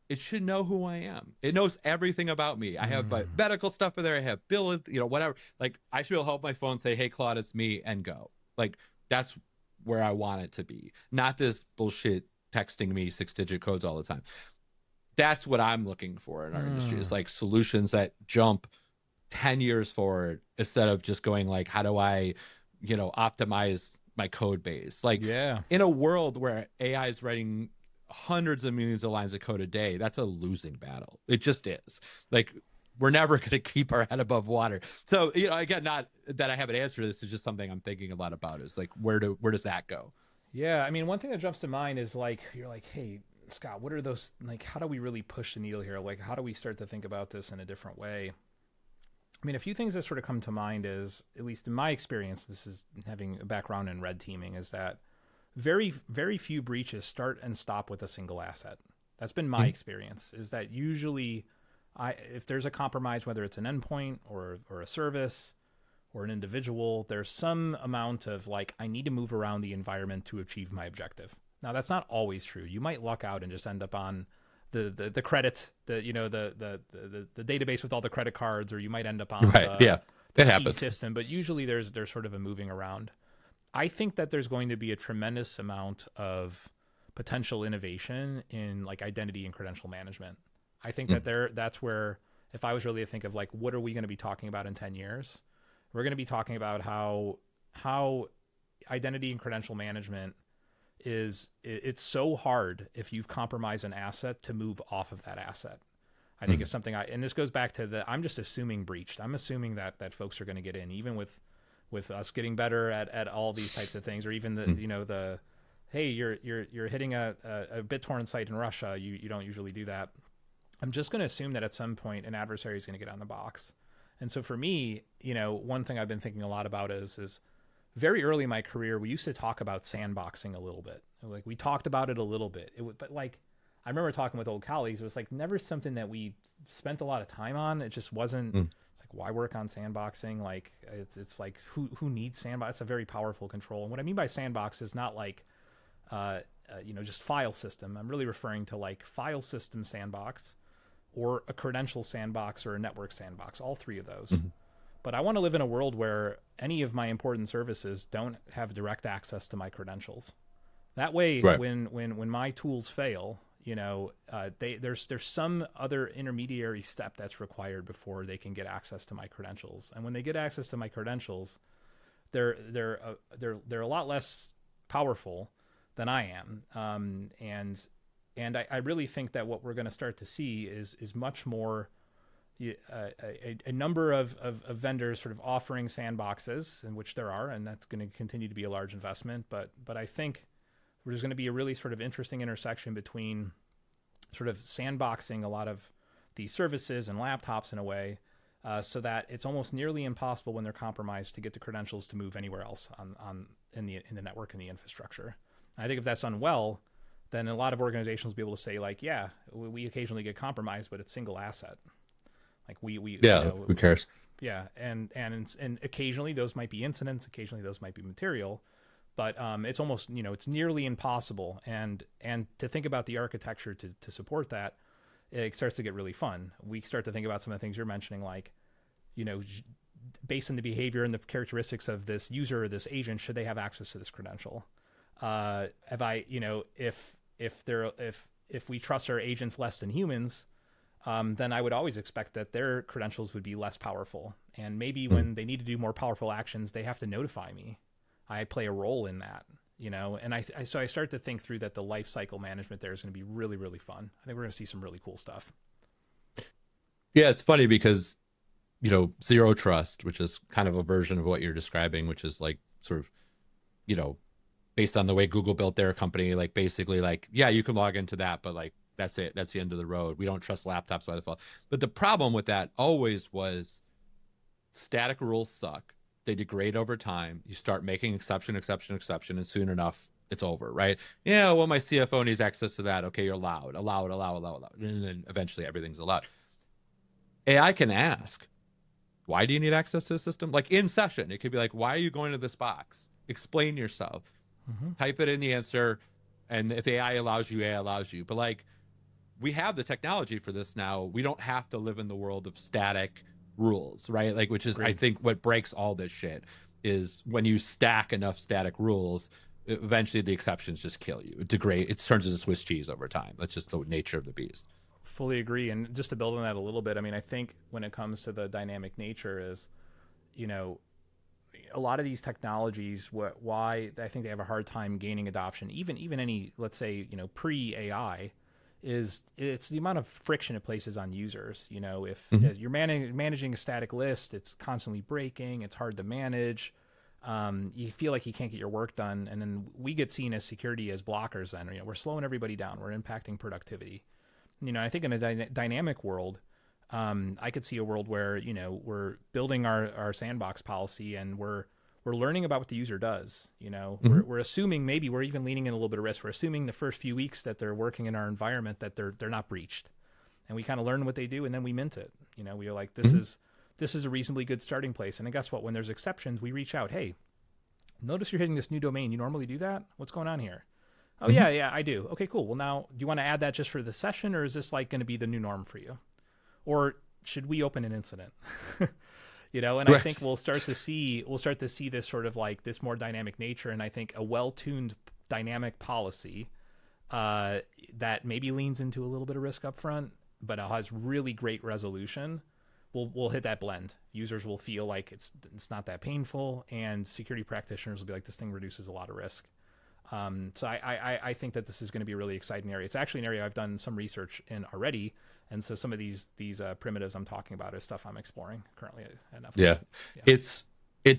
it should know who I am. It knows everything about me. I have my medical stuff in there. I have bill, whatever. Like, I should be able to help my phone say, hey, Claude, it's me, and go. Like, that's where I want it to be. Not this bullshit texting me 6-digit codes all the time. That's what I'm looking for in our industry. Is like solutions that jump 10 years forward instead of just going like, how do I, optimize my code base? Like, in a world where AI is writing hundreds of millions of lines of code a day, that's a losing battle. It just is. Like, we're never going to keep our head above water. So, again, not that I have an answer to this, is just something I'm thinking a lot about is like, where does that go? Yeah, I mean, one thing that jumps to mind is like, you're like, hey, Scott, what are those, like, how do we really push the needle here? Like, how do we start to think about this in a different way? I mean, a few things that sort of come to mind is, at least in my experience, this is having a background in red teaming, is that very, very few breaches start and stop with a single asset. That's been my experience, is that usually if there's a compromise, whether it's an endpoint or a service or an individual, there's some amount of like, I need to move around the environment to achieve my objective. Now, that's not always true. You might luck out and just end up on the credit, the database with all the credit cards, or you might end up on the key happens. system. But usually there's sort of a moving around. I think that there's going to be a tremendous amount of potential innovation in like identity and credential management. I think that that's where, if I was really to think of like, what are we going to be talking about in 10 years? We're going to be talking about how identity and credential management it's so hard if you've compromised an asset to move off of that asset. I think it's something and this goes back to I'm just assuming breached. I'm assuming that folks are going to get in, even with us getting better at all these types of things, or even the hey, you're hitting a BitTorrent site in Russia. You don't usually do that. I'm just going to assume that at some point an adversary is going to get on the box. And so for me, one thing I've been thinking a lot about is very early in my career, we used to talk about sandboxing a little bit. Like, we talked about it a little bit. But like, I remember talking with old colleagues. It was like never something that we spent a lot of time on. It just wasn't. It's like, why work on sandboxing? Like, it's like, who needs sandbox? It's a very powerful control. And what I mean by sandbox is not like, just file system. I'm really referring to like file system sandbox, or a credential sandbox, or a network sandbox. All three of those. But I want to live in a world where any of my important services don't have direct access to my credentials. That way, when my tools fail, there's some other intermediary step that's required before they can get access to my credentials. And when they get access to my credentials, they're a lot less powerful than I am. And I really think that what we're going to start to see is much more a number of vendors sort of offering sandboxes, in which there are, and that's going to continue to be a large investment. But I think there's going to be a really sort of interesting intersection between sort of sandboxing a lot of these services and laptops in a way, so that it's almost nearly impossible when they're compromised to get the credentials to move anywhere else on in the network and the infrastructure. And I think if that's done well, then a lot of organizations will be able to say like, yeah, we occasionally get compromised, but it's single asset. Like we Yeah, who cares? yeah, and occasionally those might be incidents, occasionally those might be material, but it's almost it's nearly impossible. And to think about the architecture to support that, it starts to get really fun. We start to think about some of the things you're mentioning, like based on the behavior and the characteristics of this user or this agent, should they have access to this credential? Have I if we trust our agents less than humans, then I would always expect that their credentials would be less powerful. And maybe when they need to do more powerful actions, they have to notify me. I play a role in that, and so I start to think through that the life cycle management there is going to be really, really fun. I think we're going to see some really cool stuff. Yeah, it's funny because, zero trust, which is kind of a version of what you're describing, which is like sort of, based on the way Google built their company, like basically like, yeah, you can log into that, but like, that's it. That's the end of the road. We don't trust laptops by default. But the problem with that always was static rules suck. They degrade over time. You start making exception, and soon enough, it's over, right? Yeah, well, my CFO needs access to that. Okay, you're allowed. And then eventually everything's allowed. AI can ask, why do you need access to the system? Like in session, it could be like, why are you going to this box? Explain yourself. Type it in the answer. And if AI allows you, AI allows you. But like, we have the technology for this now. We don't have to live in the world of static rules, right? Like, which is, I think, what breaks all this shit is when you stack enough static rules, eventually the exceptions just kill you. It degrade. It turns into Swiss cheese over time. That's just the nature of the beast. Fully agree. And just to build on that a little bit, I mean, I think when it comes to the dynamic nature is, a lot of these technologies, why I think they have a hard time gaining adoption, even any, let's say, pre-AI, is it's the amount of friction it places on users. If you're managing a static list, it's constantly breaking, it's hard to manage. You feel like you can't get your work done, and then we get seen as security as blockers. Then we're slowing everybody down, we're impacting productivity. I think in a dynamic world, I could see a world where we're building our sandbox policy and we're learning about what the user does. We're assuming, maybe we're even leaning in a little bit of risk. We're assuming the first few weeks that they're working in our environment that they're not breached, and we kind of learn what they do and then we mint it. We are like, this is a reasonably good starting place. And then guess what? When there's exceptions, we reach out. Hey, notice you're hitting this new domain. You normally do that. What's going on here? Oh yeah, I do. Okay, cool. Well, now do you want to add that just for the session, or is this like going to be the new norm for you? Or should we open an incident? And I think we'll start to see this sort of like this more dynamic nature. And I think a well-tuned dynamic policy that maybe leans into a little bit of risk up front, but it has really great resolution, will hit that blend. Users will feel like it's not that painful, and security practitioners will be like, this thing reduces a lot of risk. So I think that this is going to be a really exciting area. It's actually an area I've done some research in already. And so some of these primitives I'm talking about is stuff I'm exploring currently at Netflix. Yeah. It's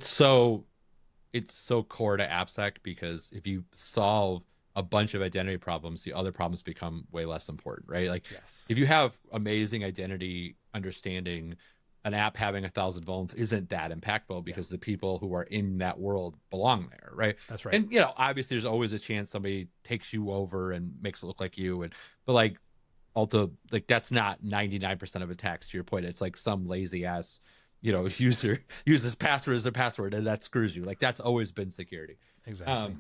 so core to AppSec, because if you solve a bunch of identity problems, the other problems become way less important, right? Like, if you have amazing identity understanding, an app having 1,000 vulns isn't that impactful, because the people who are in that world belong there, right? That's right. And obviously there's always a chance somebody takes you over and makes it look like you, but like, also, like, that's not 99% of attacks. To your point, it's like some lazy ass user uses password as their password, and that screws you. Like, that's always been security. Exactly.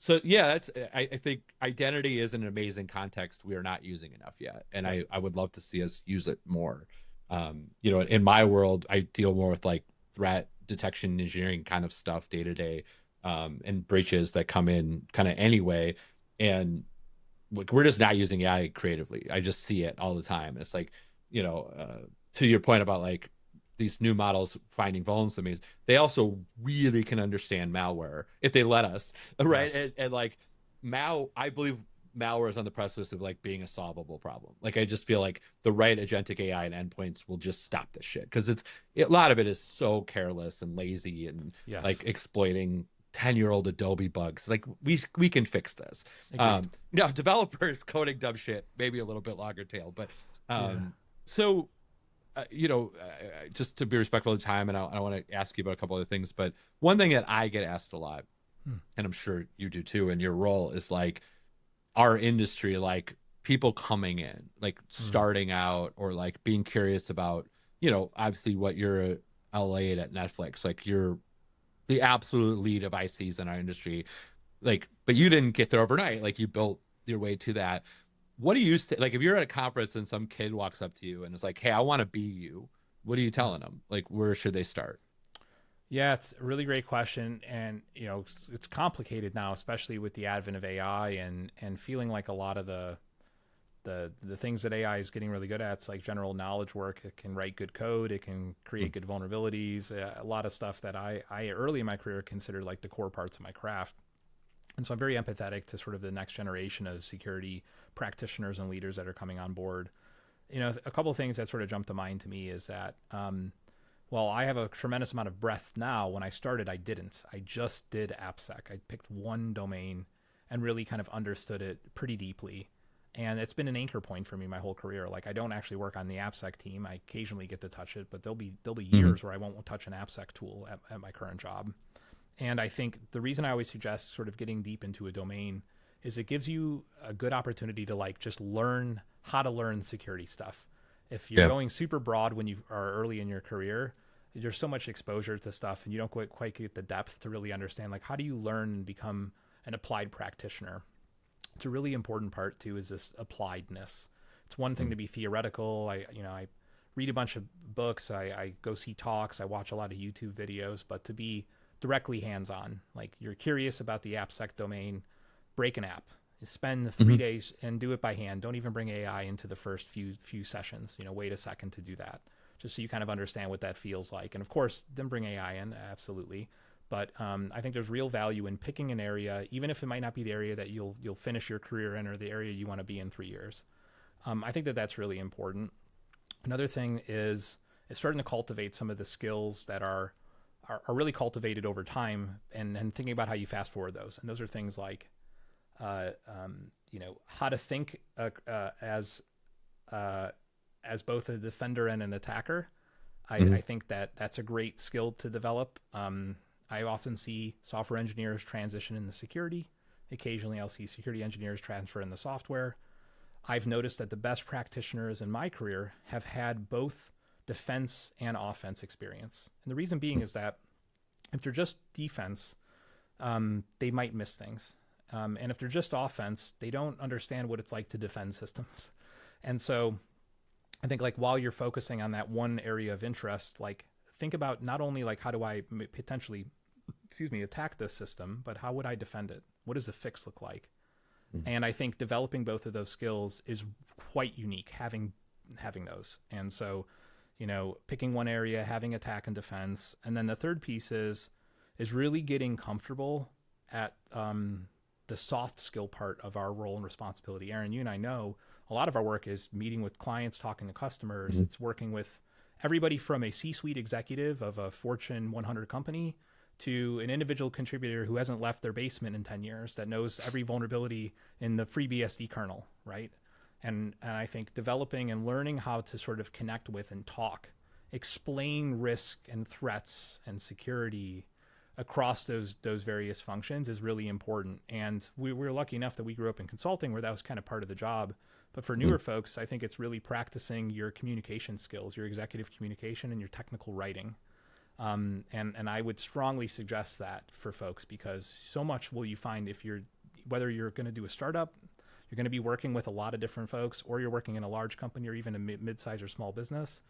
So yeah, I think identity is an amazing context we are not using enough yet, and I would love to see us use it more. In my world, I deal more with like threat detection engineering kind of stuff day to day, and breaches that come in kind of anyway, and we're just not using AI creatively. I just see it all the time. It's like, to your point about like these new models finding vulnerabilities, they also really can understand malware if they let us, right? Yes. And like I believe malware is on the precipice of like being a solvable problem. Like I just feel like the right agentic AI and endpoints will just stop this shit because a lot of it is so careless and lazy and Yes. like exploiting 10-year-old Adobe bugs. Like we can fix this. Agreed. Developers coding dumb shit, maybe a little bit longer tail, but Yeah. so just to be respectful of the time, and I want to ask you about a couple other things, but one thing that I get asked a lot, Hmm. and I'm sure you do too in your role, is like our industry, like people coming in, like Hmm. starting out or like being curious about, obviously what you're LA'd at Netflix, like you're the absolute lead of ICs in our industry. Like, but you didn't get there overnight. Like you built your way to that. What do you say? Like, if you're at a conference and some kid walks up to you and is like, "Hey, I want to be you," what are you Hmm. telling them? Like, where should they start? Yeah, it's a really great question, and it's complicated now, especially with the advent of AI and feeling like a lot of the things that AI is getting really good at. It's like general knowledge work. It can write good code. It can create good vulnerabilities. A lot of stuff that I early in my career considered like the core parts of my craft. And so I'm very empathetic to sort of the next generation of security practitioners and leaders that are coming on board. A couple of things that sort of jump to mind to me is that well, I have a tremendous amount of breadth now. When I started, I didn't. I just did AppSec. I picked one domain and really kind of understood it pretty deeply. And it's been an anchor point for me my whole career. Like I don't actually work on the AppSec team. I occasionally get to touch it, but there'll be Mm-hmm. years where I won't touch an AppSec tool at my current job. And I think the reason I always suggest sort of getting deep into a domain is it gives you a good opportunity to like just learn how to learn security stuff. If you're Yeah. going super broad when you are early in your career, there's so much exposure to stuff and you don't quite get the depth to really understand like how do you learn and become an applied practitioner. It's a really important part too is this appliedness. It's one thing to be theoretical. I read a bunch of books, I go see talks, I watch a lot of YouTube videos, but to be directly hands-on, like you're curious about the AppSec domain, break an app, spend the three Mm-hmm. days and do it by hand. Don't even bring AI into the first few sessions. Wait a second to do that, just so you kind of understand what that feels like. And of course, then bring AI in, absolutely. But I think there's real value in picking an area, even if it might not be the area that you'll finish your career in or the area you want to be in 3 years. I think that that's really important. Another thing is starting to cultivate some of the skills that are really cultivated over time, and thinking about how you fast forward those. And those are things like how to think as both a defender and an attacker. Mm-hmm. I think that that's a great skill to develop. I often see software engineers transition into security. Occasionally, I'll see security engineers transfer in the software. I've noticed that the best practitioners in my career have had both defense and offense experience. And the reason being is that if they're just defense, they might miss things. And if they're just offense, they don't understand what it's like to defend systems. And so I think like while you're focusing on that one area of interest, like think about not only like how do I potentially, attack this system, but how would I defend it? What does the fix look like? And I think developing both of those skills is quite unique, having those. And so, picking one area, having attack and defense, and then the third piece is really getting comfortable at the soft skill part of our role and responsibility. Aaron, you and I know a lot of our work is meeting with clients, talking to customers. Mm-hmm. It's working with everybody from a C-suite executive of a Fortune 100 company to an individual contributor who hasn't left their basement in 10 years that knows every vulnerability in the FreeBSD kernel, right? And I think developing and learning how to sort of connect with and talk, explain risk and threats and security across those various functions is really important. And we're lucky enough that we grew up in consulting where that was kind of part of the job. But for newer folks, I think it's really practicing your communication skills, your executive communication, and your technical writing. And I would strongly suggest that for folks because so much will you find whether you're going to do a startup, you're going to be working with a lot of different folks, or you're working in a large company or even a mid-size or small business.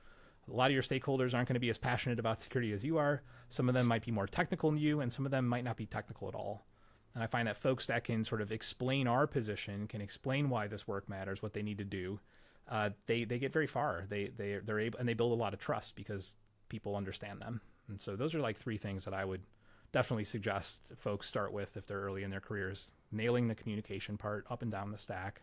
A lot of your stakeholders aren't going to be as passionate about security as you are. Some of them might be more technical than you, and some of them might not be technical at all. And I find that folks that can sort of explain our position, can explain why this work matters, what they need to do, they get very far. They're able, and they build a lot of trust because people understand them. And so those are like three things that I would definitely suggest folks start with, if they're early in their careers, nailing the communication part up and down the stack.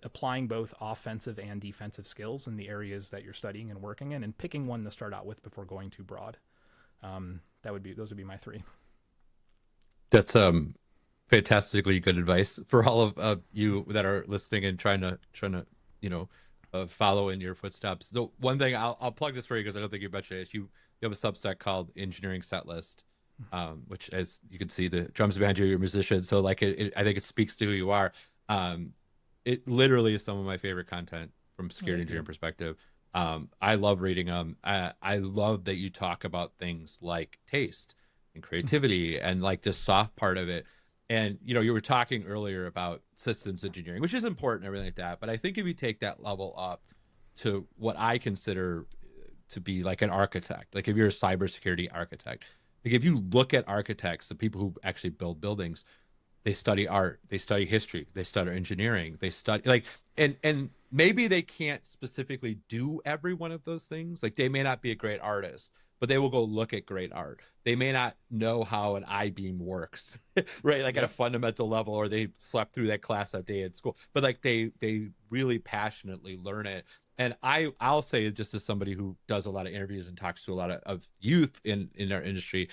Applying both offensive and defensive skills in the areas that you're studying and working in, and picking one to start out with before going too broad. Those would be my three. That's fantastically good advice for all of you that are listening and trying to follow in your footsteps. The one thing I'll plug this for you, because I don't think you mentioned it, is you have a Substack called Engineering Setlist, which, as you can see, the drums behind you, you're a musician, so like I think it speaks to who you are. It literally is some of my favorite content from security engineering perspective. I love reading them. I love that you talk about things like taste and creativity and like the soft part of it. And you were talking earlier about systems engineering, which is important and everything like that. But I think if you take that level up to what I consider to be like an architect, like if you're a cybersecurity architect, like if you look at architects, the people who actually build buildings, they study art, they study history, they study engineering, they study like, and maybe they can't specifically do every one of those things. Like they may not be a great artist, but they will go look at great art. They may not know how an I-beam works, right? Like at a fundamental level, or they slept through that class that day at school, but like they really passionately learn it. And I'll say, just as somebody who does a lot of interviews and talks to a lot of youth in our industry,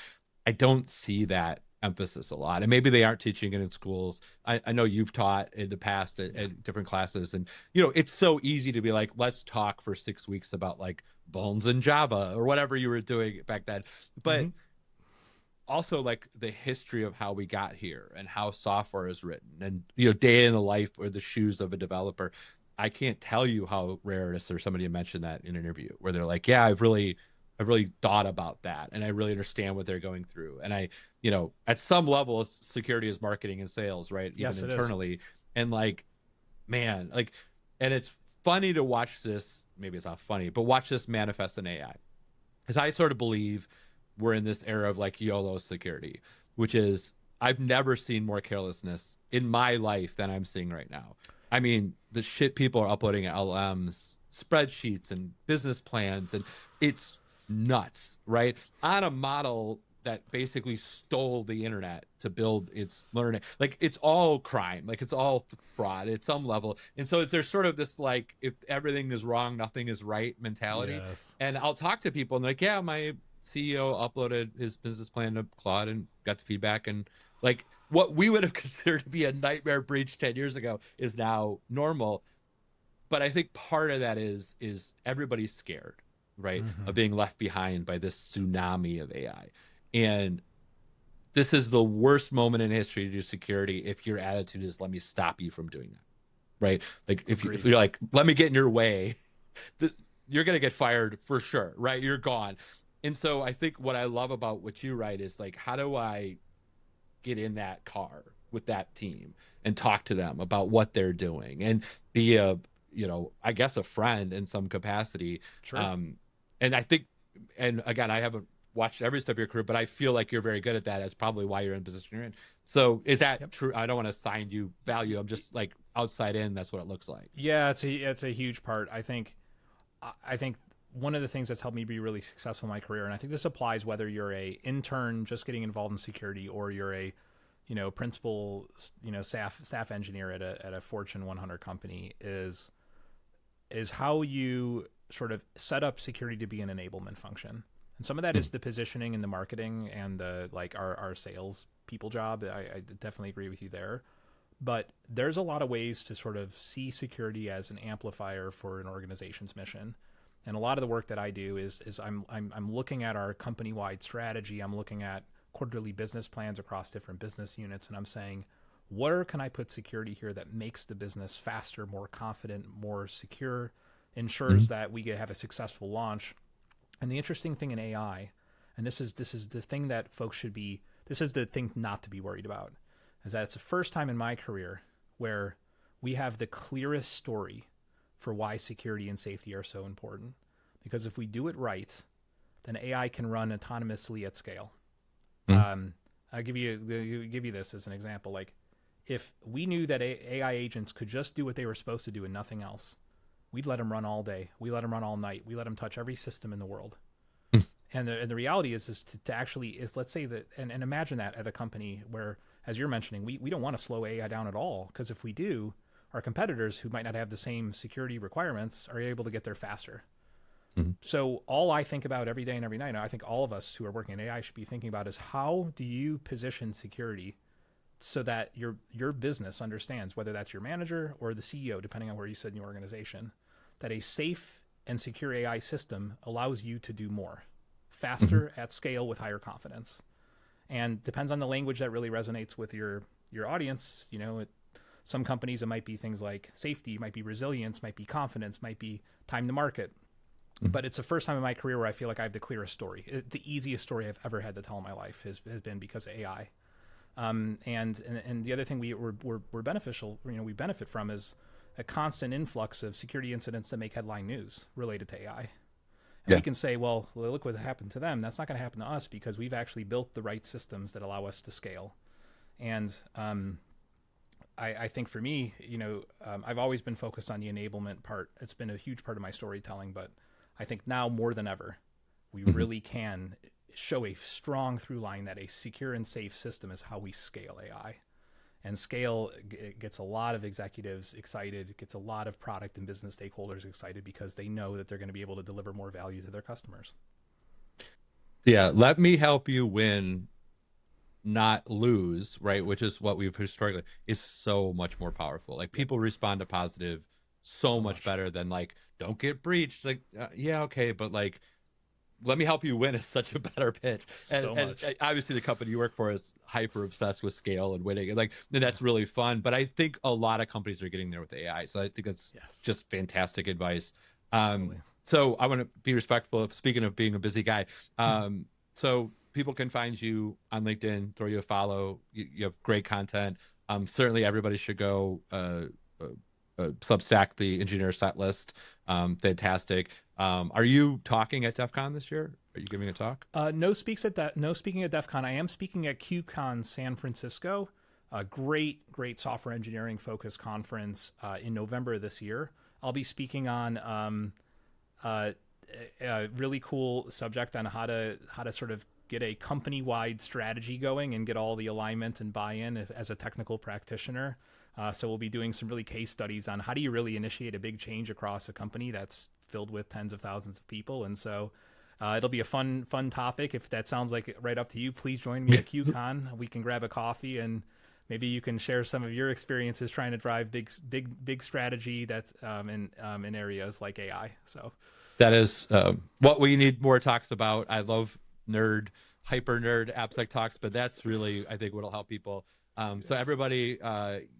I don't see that emphasis a lot. And maybe they aren't teaching it in schools. I know you've taught in the past at different classes, and it's so easy to be like, let's talk for 6 weeks about like vulns in Java or whatever you were doing back then. But also like the history of how we got here and how software is written, and day in the life or the shoes of a developer. I can't tell you how rare it is for somebody to mention that in an interview where they're like, yeah, I've really thought about that, and I really understand what they're going through. And I, at some level, security is marketing and sales, right? Yes, even it internally. And like, man, like, and it's funny to watch this. Maybe it's not funny, but watch this manifest in AI, because I sort of believe we're in this era of like YOLO security, which is, I've never seen more carelessness in my life than I'm seeing right now. I mean, the shit people are uploading LMs, spreadsheets, and business plans, and it's nuts, right? On a model that basically stole the internet to build its learning. Like, it's all crime, like it's all fraud at some level. And so there's sort of this like, if everything is wrong, nothing is right mentality. Yes. And I'll talk to people and they're like, yeah, my CEO uploaded his business plan to Claude and got the feedback, and like what we would have considered to be a nightmare breach 10 years ago is now normal. But I think part of that is everybody's scared, right, of being left behind by this tsunami of AI. And this is the worst moment in history to do security if your attitude is, let me stop you from doing that, right? Like if you're like, let me get in your way, you're going to get fired for sure, right? You're gone. And so I think what I love about what you write is like, how do I get in that car with that team and talk to them about what they're doing and be a, I guess a friend in some capacity. Sure. And I think, and again, I haven't watched every step of your career, but I feel like you're very good at that. That's probably why you're in the position you're in. So is that true? I don't want to assign you value. I'm just like outside in. That's what it looks like. Yeah, it's a huge part. I think one of the things that's helped me be really successful in my career, and I think this applies whether you're a intern just getting involved in security or you're a principal staff engineer at a Fortune 100 company, is how you sort of set up security to be an enablement function. And some of that is the positioning and the marketing and the like our sales people job. I definitely agree with you there. But there's a lot of ways to sort of see security as an amplifier for an organization's mission. And a lot of the work that I do is I'm looking at our company-wide strategy. I'm looking at quarterly business plans across different business units, and I'm saying, where can I put security here that makes the business faster, more confident, more secure, ensures that we have a successful launch. And the interesting thing in AI, and this is the thing that folks should be, this is the thing not to be worried about, is that it's the first time in my career where we have the clearest story for why security and safety are so important. Because if we do it right, then AI can run autonomously at scale. I'll give you this as an example. Like, if we knew that AI agents could just do what they were supposed to do and nothing else, we'd let them run all day. We let them run all night. We let them touch every system in the world. And the reality is to actually is, let's say that, and imagine that at a company where, as you're mentioning, we don't want to slow AI down at all, because if we do, our competitors who might not have the same security requirements are able to get there faster. Mhm. So all I think about every day and every night, and I think all of us who are working in AI should be thinking about, is how do you position security so that your business understands, whether that's your manager or the CEO, depending on where you sit in your organization, that a safe and secure AI system allows you to do more, Mhm. faster, at scale, with higher confidence. And depends on the language that really resonates with your audience. Some companies, it might be things like safety, might be resilience, might be confidence, might be time to market. Mhm. But it's the first time in my career where I feel like I have the clearest story. The easiest story I've ever had to tell in my life has been because of AI. And the other thing we're beneficial, we benefit from, is a constant influx of security incidents that make headline news related to AI. And we Yeah. can say, well, look what happened to them. That's not going to happen to us because we've actually built the right systems that allow us to scale. And I think for me, I've always been focused on the enablement part. It's been a huge part of my storytelling, but I think now more than ever, we Mhm. really can show a strong through line that a secure and safe system is how we scale AI. And scale gets a lot of executives excited, gets a lot of product and business stakeholders excited, because they know that they're going to be able to deliver more value to their customers. Yeah. Let me help you win, not lose, right? Which is what we've historically is so much more powerful. Like Yep. people respond to positive so So much much. better than like, don't get breached. Like, yeah, okay, but like, let me help you win is such a better pitch. And So and much. obviously the company you work for is hyper obsessed with scale and winning. And like, and that's really fun. But I think a lot of companies are getting there with AI. So I think that's Yes. just fantastic advice. Totally. So I want to be respectful of, speaking of being a busy guy. So people can find you on LinkedIn, throw you a follow. You have great content. Certainly everybody should go Substack, the engineer set list. Fantastic. Are you talking at DEF CON this year? Are you giving a talk? No speaking at DEF CON. I am speaking at QCon San Francisco, a great software engineering focused conference in November of this year. I'll be speaking on uh, a really cool subject on how to sort of get a company wide strategy going and get all the alignment and buy in as a technical practitioner. So we'll be doing some really case studies on how do you really initiate a big change across a company that's filled with tens of thousands of people. And so it'll be a fun topic. If that sounds like right up to you, please join me at QCon. We can grab a coffee, and maybe you can share some of your experiences trying to drive big strategy that's in areas like AI. So That is what we need more talks about. I love nerd, hyper nerd AppSec talks, but that's really, I think, what'll help people. So yes, everybody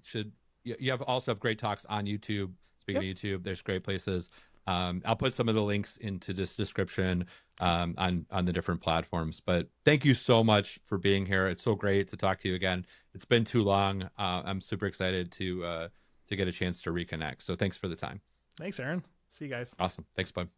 should, you have also have great talks on YouTube. Speaking yep. of YouTube, there's great places. I'll put some of the links into this description on the different platforms. But thank you so much for being here. It's so great to talk to you again. It's been too long. I'm super excited to get a chance to reconnect. So thanks for the time. Thanks, Aaron. See you guys. Awesome. Thanks, bud.